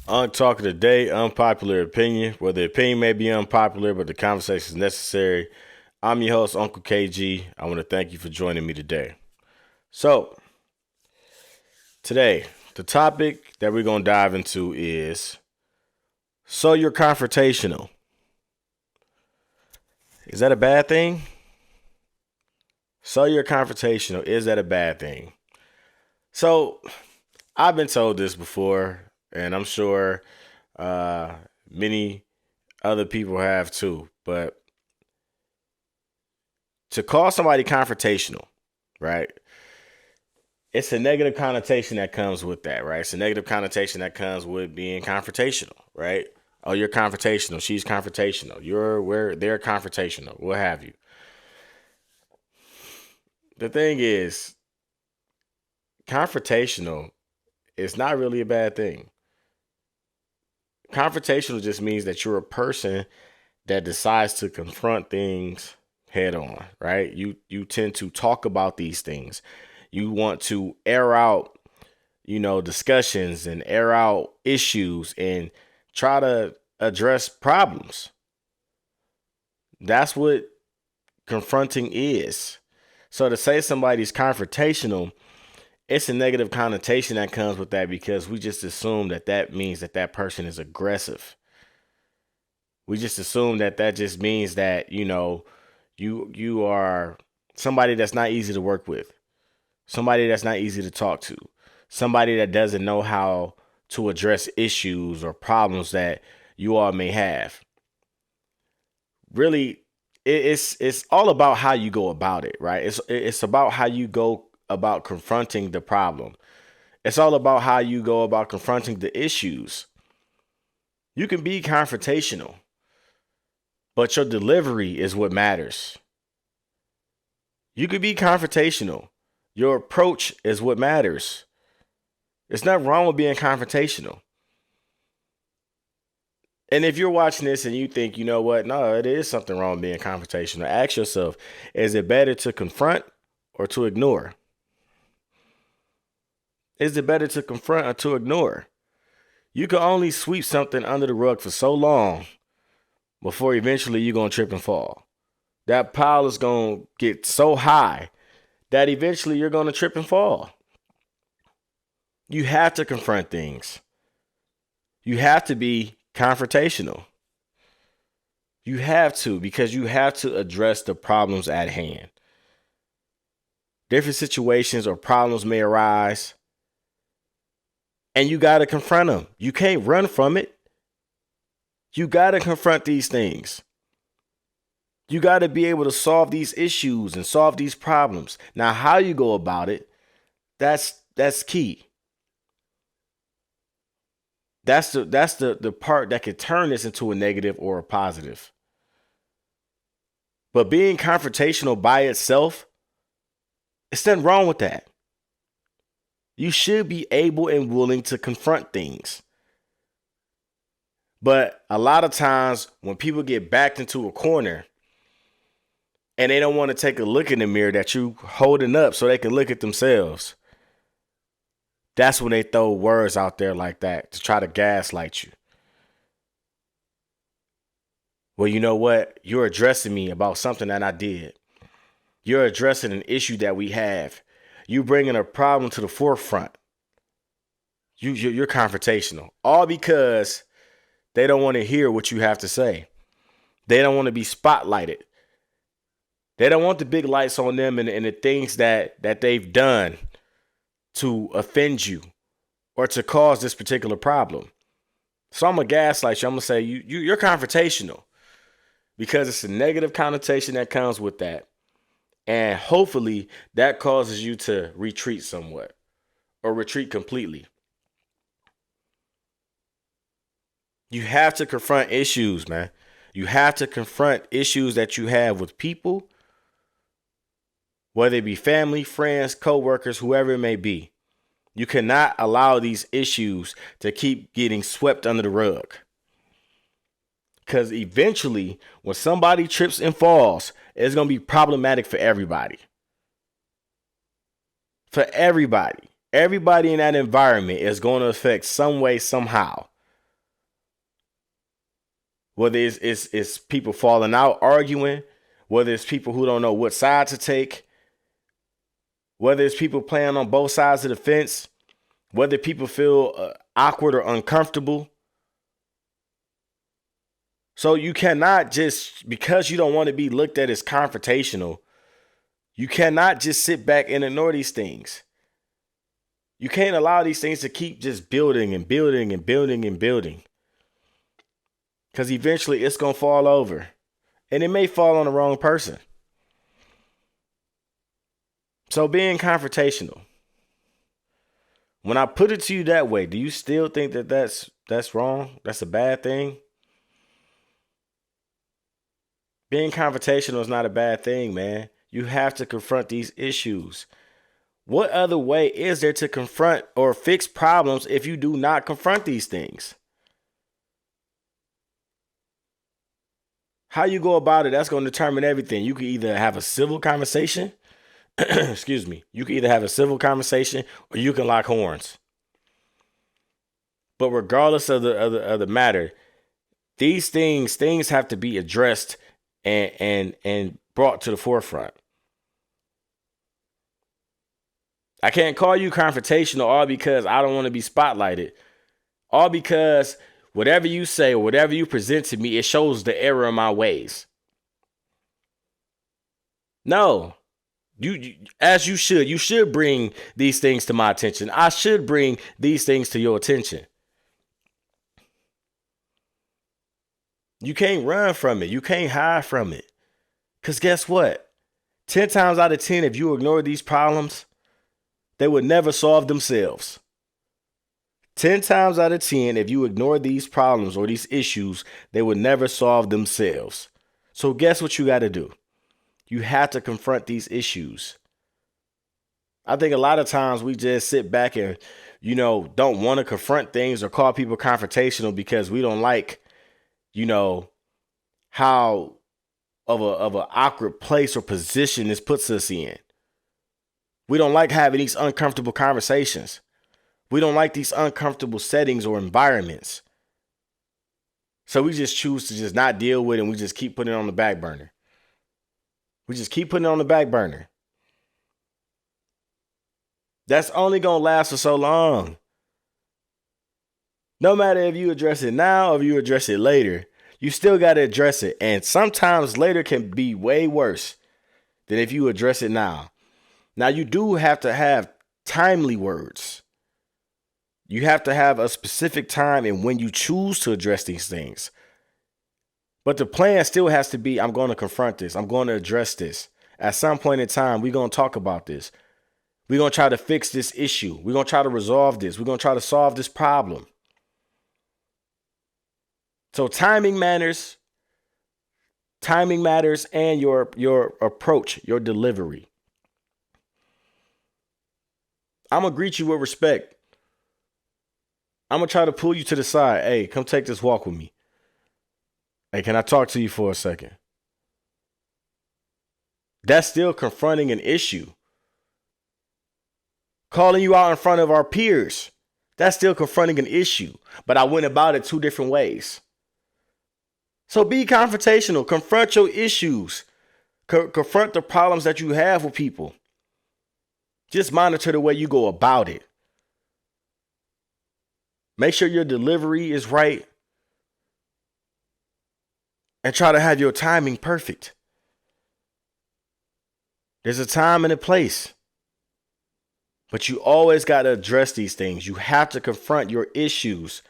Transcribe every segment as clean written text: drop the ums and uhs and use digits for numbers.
Unk Talk today, unpopular opinion. Where the opinion may be unpopular, but the conversation is necessary. I'm your host, Unkle KG. I want to thank you for joining me today. So, today, the topic that we're going to dive into is so you're confrontational. Is that a bad thing? So you're confrontational. Is that a bad thing? So, I've been told this before, and I'm sure uh, many other people have too. But to call somebody confrontational, right? It's a negative connotation that comes with that, right? It's a negative connotation that comes with being confrontational, right? Oh, you're confrontational. She's confrontational. They're confrontational. What have you? The thing is, confrontational is not really a bad thing. Confrontational just means that you're a person that decides to confront things head on, right? You tend to talk about these things. You want to air out, discussions and air out issues and try to address problems. That's what confronting is. So to say somebody's confrontational, it's a negative connotation that comes with that because we just assume that that means that that person is aggressive. We just assume that that just means that, you are somebody that's not easy to work with, somebody that's not easy to talk to, somebody that doesn't know how to address issues or problems that you all may have. Really, it's all about how you go about it, right? It's about how you go about confronting the problem. It's all about how you go about confronting the issues. You can be confrontational, but your delivery is what matters. You can be confrontational. Your approach is what matters. It's not wrong with being confrontational. And if you're watching this and you think, you know what, no, it is something wrong with being confrontational, ask yourself, is it better to confront or to ignore? Is it better to confront or to ignore? You can only sweep something under the rug for so long before eventually you're going to trip and fall. That pile is going to get so high that eventually you're going to trip and fall. You have to confront things. You have to be confrontational. You have to, because you have to address the problems at hand. Different situations or problems may arise, and you got to confront them. You can't run from it. You got to confront these things. You got to be able to solve these issues and solve these problems. Now, how you go about it, that's key. That's the part that could turn this into a negative or a positive. But being confrontational by itself, it's nothing wrong with that. You should be able and willing to confront things. But a lot of times when people get backed into a corner and they don't want to take a look in the mirror that you holding up so they can look at themselves, that's when they throw words out there like that to try to gaslight you. Well, you know what? You're addressing me about something that I did. You're addressing an issue that we have. You bringing a problem to the forefront. You're confrontational. All because they don't want to hear what you have to say. They don't want to be spotlighted. They don't want the big lights on them and the things that they've done to offend you or to cause this particular problem. So I'm going to gaslight you. I'm going to say you're confrontational because it's a negative connotation that comes with that. And hopefully that causes you to retreat somewhat or retreat completely. You have to confront issues, man. You have to confront issues that you have with people, whether it be family, friends, coworkers, whoever it may be. You cannot allow these issues to keep getting swept under the rug. Because eventually, when somebody trips and falls, it's going to be problematic for everybody. For everybody. Everybody in that environment is going to affect some way, somehow. whether it's people falling out, arguing, whether it's people who don't know what side to take, whether it's people playing on both sides of the fence, whether people feel awkward or uncomfortable. So you cannot just, because you don't want to be looked at as confrontational, you cannot just sit back and ignore these things. You can't allow these things to keep just building and building and building and building. Because eventually it's going to fall over. And it may fall on the wrong person. So being confrontational. When I put it to you that way, do you still think that that's wrong? That's a bad thing? Being confrontational is not a bad thing, man. You have to confront these issues. What other way is there to confront or fix problems if you do not confront these things? How you go about it, that's going to determine everything. You can either have a civil conversation, excuse me, you can either have a civil conversation or you can lock horns. But regardless of the matter, these things have to be addressed and brought to the forefront. I can't call you confrontational all because I don't want to be spotlighted. All because whatever you say or whatever you present to me, it shows the error in my ways. No. You as you should bring these things to my attention. I should bring these things to your attention. You can't run from it. You can't hide from it. Because guess what? 10 times out of 10, if you ignore these problems, they would never solve themselves. 10 times out of 10, if you ignore these problems or these issues, they would never solve themselves. So guess what you got to do? You have to confront these issues. I think a lot of times we just sit back and, don't want to confront things or call people confrontational because we don't like, how of a awkward place or position this puts us in. We don't like having these uncomfortable conversations. We don't like these uncomfortable settings or environments. So we just choose to just not deal with it and we just keep putting it on the back burner. We just keep putting it on the back burner. That's only going to last for so long. No matter if you address it now or if you address it later, you still got to address it. And sometimes later can be way worse than if you address it now. Now, you do have to have timely words. You have to have a specific time and when you choose to address these things. But the plan still has to be, I'm going to confront this. I'm going to address this. At some point in time, we're going to talk about this. We're going to try to fix this issue. We're going to try to resolve this. We're going to try to solve this problem. So timing matters. Timing matters, and your approach, your delivery. I'm going to greet you with respect. I'm going to try to pull you to the side. Hey, come take this walk with me. Hey, can I talk to you for a second? That's still confronting an issue. Calling you out in front of our peers. That's still confronting an issue. But I went about it 2 different ways. So be confrontational. Confront your issues. Confront the problems that you have with people. Just monitor the way you go about it. Make sure your delivery is right. And try to have your timing perfect. There's a time and a place. But you always got to address these things. You have to confront your issues.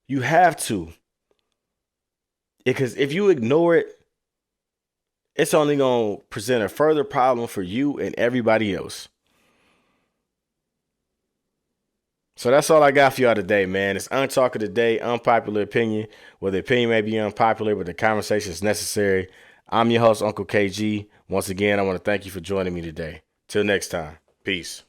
You have to. Because if you ignore it, it's only going to present a further problem for you and everybody else. So that's all I got for y'all today, man. It's Unk Talk of the day, unpopular opinion. Well, the opinion may be unpopular, but the conversation is necessary. I'm your host, Unkle KG. Once again, I want to thank you for joining me today. Till next time. Peace.